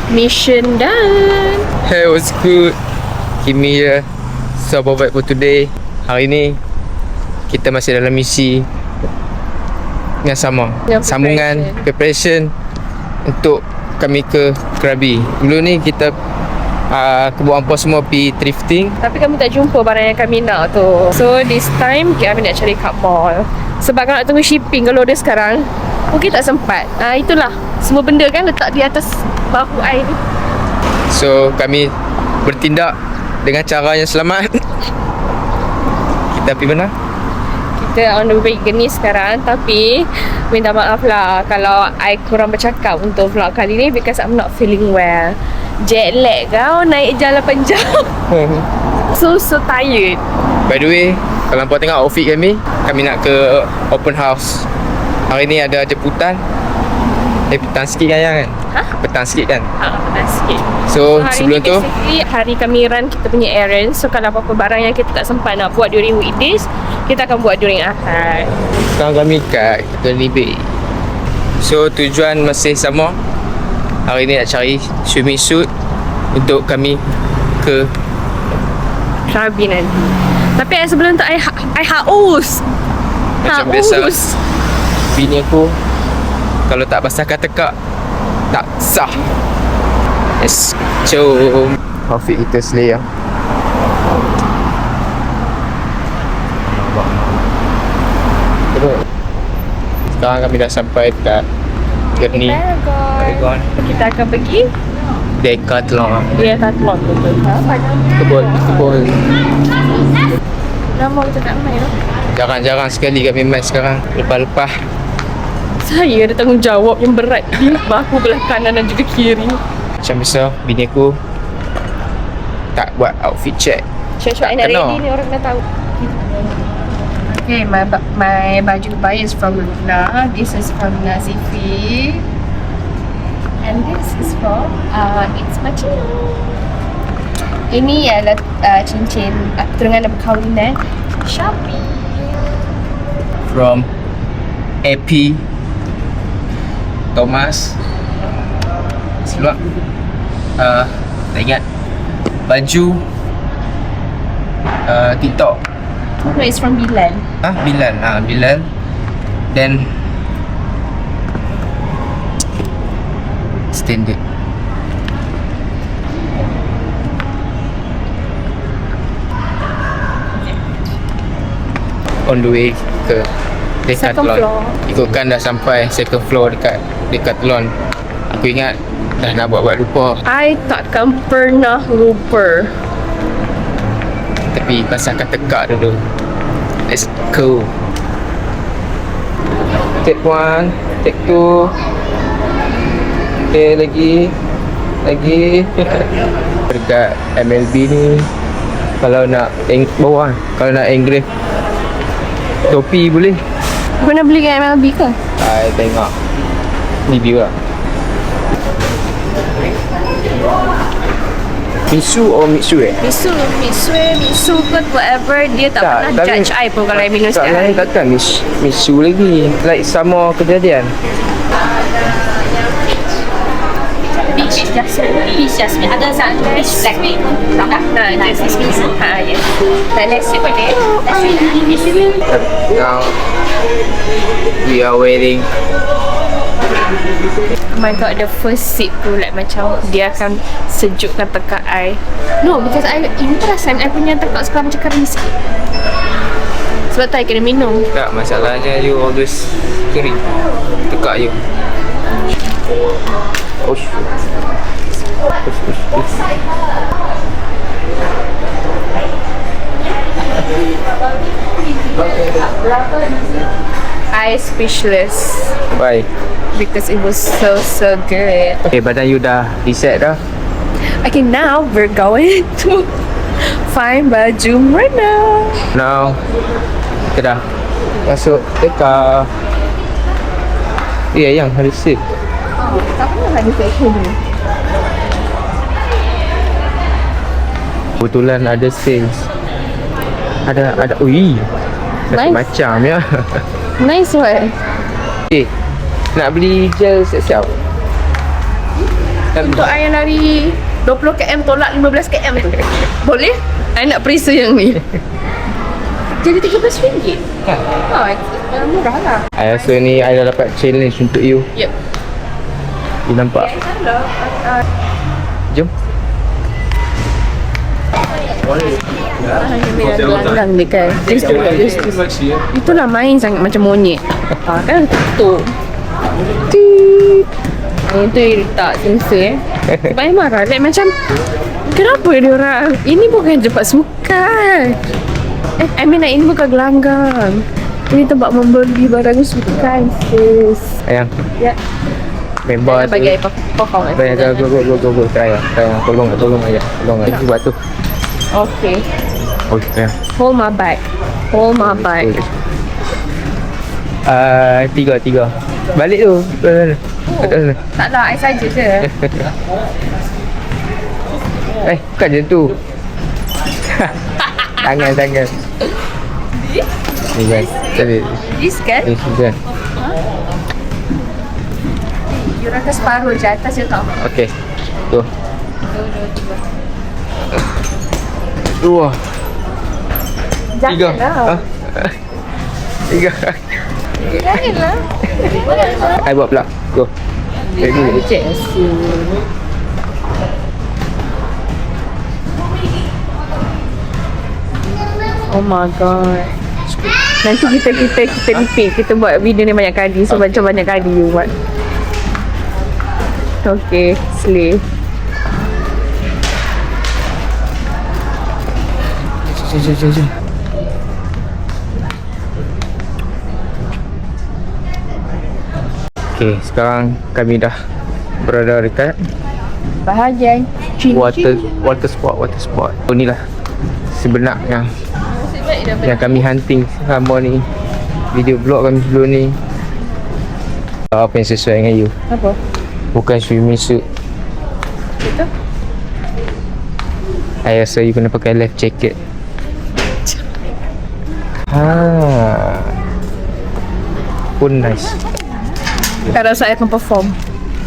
Mission done. Hey, what's good? Kimi here. So, apa buat for today? Hari ni kita masih dalam misi yang sama. Sambungan preparation untuk kami ke Krabi. Dulu ni kita kebuang pos semua pergi thrifting. Tapi kami tak jumpa barang yang kami nak tu. So this time kami nak cari kat mall. Sebab kalau nak tunggu shipping kalau dia sekarang, mungkin tak sempat. Itulah, semua benda kan letak di atas bahu air ni. So kami bertindak dengan cara yang selamat. Kita pergi mana? Kita on the way ke ni sekarang. Tapi minta maaf lah kalau I kurang bercakap untuk vlog kali ni, because I'm not feeling well. Jet lag kau, naik jalan 8 jam. So tired. By the way, kalau nampak tengok outfit kami nak ke open house. Hari ni ada jemputan. Petang sikit kan? Petang sikit kan? Petang sikit. So hari sebelum tu hari kami run kita punya errand. So kalau apa-apa barang yang kita tak sempat nak buat during weekdays, kita akan buat during Ahad. sekarang kami kat Tony Bay. So tujuan masih sama. Hari ni nak cari swimming suit untuk kami ke Krabi nanti. Tapi sebelum tu I haus. macam biasa. Bini aku kalau tak basahkan tekak tak sah. Let's go. Outfit kita selea. Sekarang kami dah sampai dekat Gurney Paragon. Kita akan pergi Decathlon. Decathlon betul. Kebun. Nama kita tak main lah. Jarang-jarang sekali kami main sekarang. Lepas-lepas Saya ada tanggungjawab yang berat di bahu belah kanan dan juga kiri. macam biasa bini aku tak buat outfit check. Syok-syok nak ready ni orang dah tahu. Okay, my baju buy is from Luna. This is from Nazifi. And this is from It's Machino. Ini adalah cincin pertunangan dan perkahwinan Shopee. From AP Thomas. Seluar tak ingat. Baju TikTok. No, it's from Bilal. Bilal. Then standard. On the way ke Decathlon. Ikutkan dah sampai second floor dekat Decathlon. Aku ingat dah nak buat lupa. I takkan pernah lupa. Tapi pasangkan tekak dulu. Let's go. Take 1, take 2. Okay, lagi. Dekat MLB ni, kalau nak bawah, kalau nak engrave topi boleh. Kau nak beli kat MLB ke? I tengok review lah. Mitsu ke whatever. Dia tak pernah judge I pun kalau I minum setiap hari. Takkan Mitsu lagi. Like sama kejadian. Peach jasmine. Ada satu peach black. Jasmine. Yes. Dan next week boleh. Now we are waiting. Oh my god, the first sip tu like macam dia akan sejukkan tekak I. No, because ini perasan I punya tekak sekarang macam kering sikit. Sebab tu I kena minum. Tak, masalahnya you always kering tekak you. I speechless. Why? Because it was so good. Okay, badan you dah reset dah. Okay, now we're going to find baju renang. Now kita dah masuk dekat yang hari sip. Tak pernah lagi session ni. Kebetulan ada sales. Ada ui. Nice. Macam ya. Nice one. Okay, nak beli gel siap-siap. Untuk I yang lari 20 km tolak 15 km tu. Boleh? I nak perisa yang ni. Jadi RM13. Murah lah. I rasa ni I dah dapat challenge untuk you. Yep. You nampak? Jom. Gelanggang dia kan. Itulah main sangat macam monyet. Kan tutup. Yang tu tak selesa Sebab I marah like macam kenapa dia orang ini bukan tempat sukan. I mean like, ini bukan gelanggang. Ini tempat membeli barang sukan sis. Ayang. Ya. Member tu. Bagi I pokok. Baik, go. Try. Tolong aja. Buat tu. Okay. Okay. Hold my bag. Tiga. Balik tu. Tak lah, I saja je. Bukan macam tu. Tangan. Ni kan. Tadi. This kan? Ni kan. You rasa separuh je atas je tau. Okay. Tu. Dua. Tiga. Janganlah. Tiga. Janganlah. I buat pula. Go. Ready. Cek asyik. Oh my god. Nanti kita repeat. Kita buat video ni banyak kali. So macam banyak kali you buat. Okay, slay. Jom. Okay, sekarang kami dah berada dekat Bahagian water sport. Oh, inilah sebenar yang kami hunting selama ni. Video vlog kami sebelum ni. Apa yang sesuai dengan you? Apa? Bukan swimming suit. Betul? I rasa you kena pakai life jacket. Pun nice. I rasa I akan perform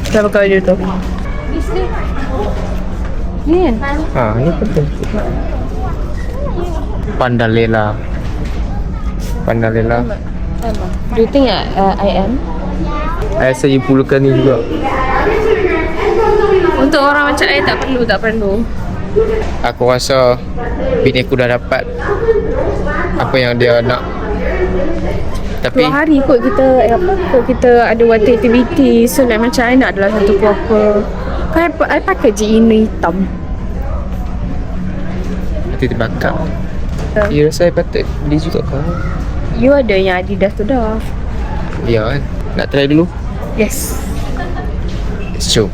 dalam baju tu. Ni kan? Ni penting. Pandalela. Do you think I am? I rasa you perlukan ni juga. Untuk orang macam I tak perlu. Aku rasa bini aku dah dapat apa yang dia nak. Tapi 2 hari kot kita ada water activity. So like macam I nak adalah satu proper. Kan I pakai je ini hitam. nanti terbakar. You rasa I patut beli juga kau? You ada yang Adidas tu dah. Ya kan? Nak try dulu? Yes. Let's show.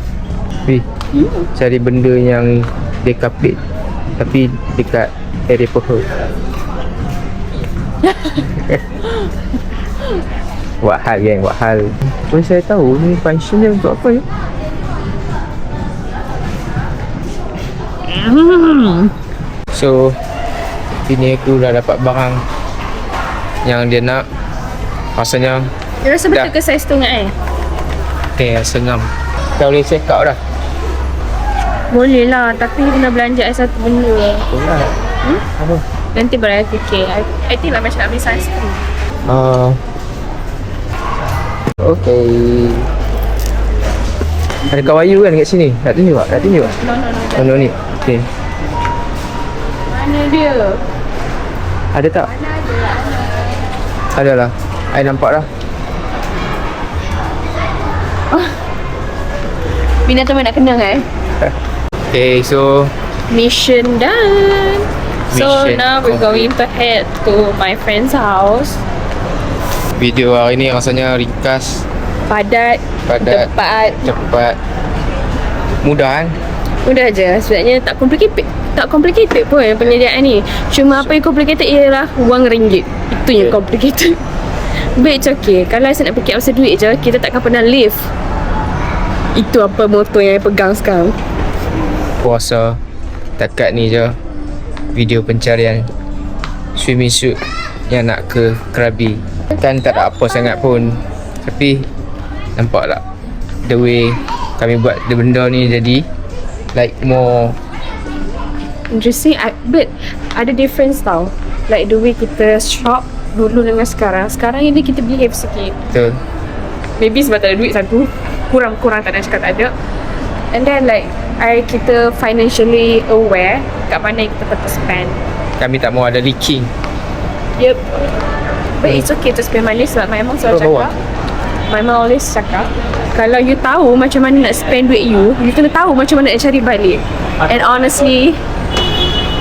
Cari benda yang dekapit tapi dekat area pohon. Buat hal geng, buat hal. Boleh saya tahu ni function dia untuk apa ya? So bini aku dah dapat barang yang dia nak. Rasanya You rasa betul ke saiz tu dengan I? rasa ngam. Kau boleh check out dah. Boleh lah, tapi kena belanja I satu benda. Betul lah. Apa? Nanti baru I fikir. I think lah macam nak beli sunscreen. Okay. Ada kawayu kan kat sini? Nak tunjuk tak? No, ni. Okay. Mana dia? Ada tak? Ada lah. I nampak dah. Bina tu nak kenang Okay, so mission done. So Mission now we're going to head to my friend's house. video hari ni rasanya ringkas, Padat, tepat, cepat, mudah kan? mudah je. Sebenarnya tak complicated pun penyediaan ni. Cuma apa yang complicated ialah wang ringgit. Itu yang complicated. But it's okay. Kalau saya nak fikir pasal duit je, kita takkan pernah live. Itu apa motor yang saya pegang sekarang. Puasa takat ni je video pencarian swimming suit yang nak ke Krabi. Kan tak ada apa sangat pun, tapi nampak tak the way kami buat benda ni jadi like more Interesting. But ada difference tau. Like the way kita shop dulu dengan sekarang. Sekarang ini kita behave sikit. betul. Maybe sebab tak ada duit satu. Kurang-kurang tak nak cakap tak ada. And then like kita financially aware kat mana yang kita patut spend. Kami tak mau ada leaking. Yep. But it's okay to spend money sebab my mom selalu Bawa. cakap. My mom always cakap, kalau you tahu macam mana nak spend duit you kena tahu macam mana nak cari balik. And honestly,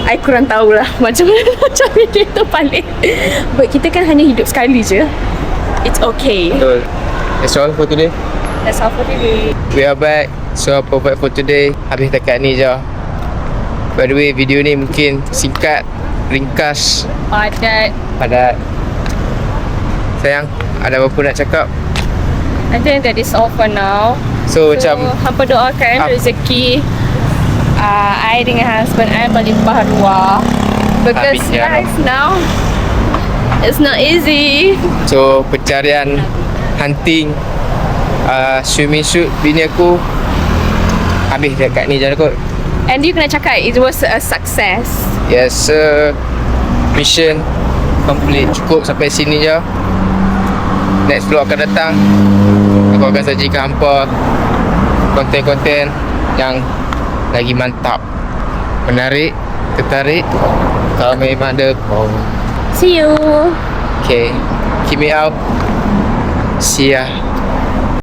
I kurang tahulah macam mana nak cari duit tu balik. But kita kan hanya hidup sekali je. It's okay. Betul. That's all for today. That's all for today. We are back. So apa buat for today? Habis dekat ni je. By the way, video ni mungkin singkat, ringkas, padat. Sayang, ada apa nak cakap? I think that is all for now. So macam hampa doakan rezeki I dengan husband I berlimpah ruah. Because Amin, ya life now it's not easy. so pencarian hunting swimming suit bini aku habis dekat ni je kot. And you kena cakap it was a success. Yes, mission complete. Cukup sampai sini je. Next vlog akan datang, aku akan sajikan hampa konten-konten yang lagi mantap, menarik, tertarik. Kalau memang ada See you. okay, keep me out. See ya.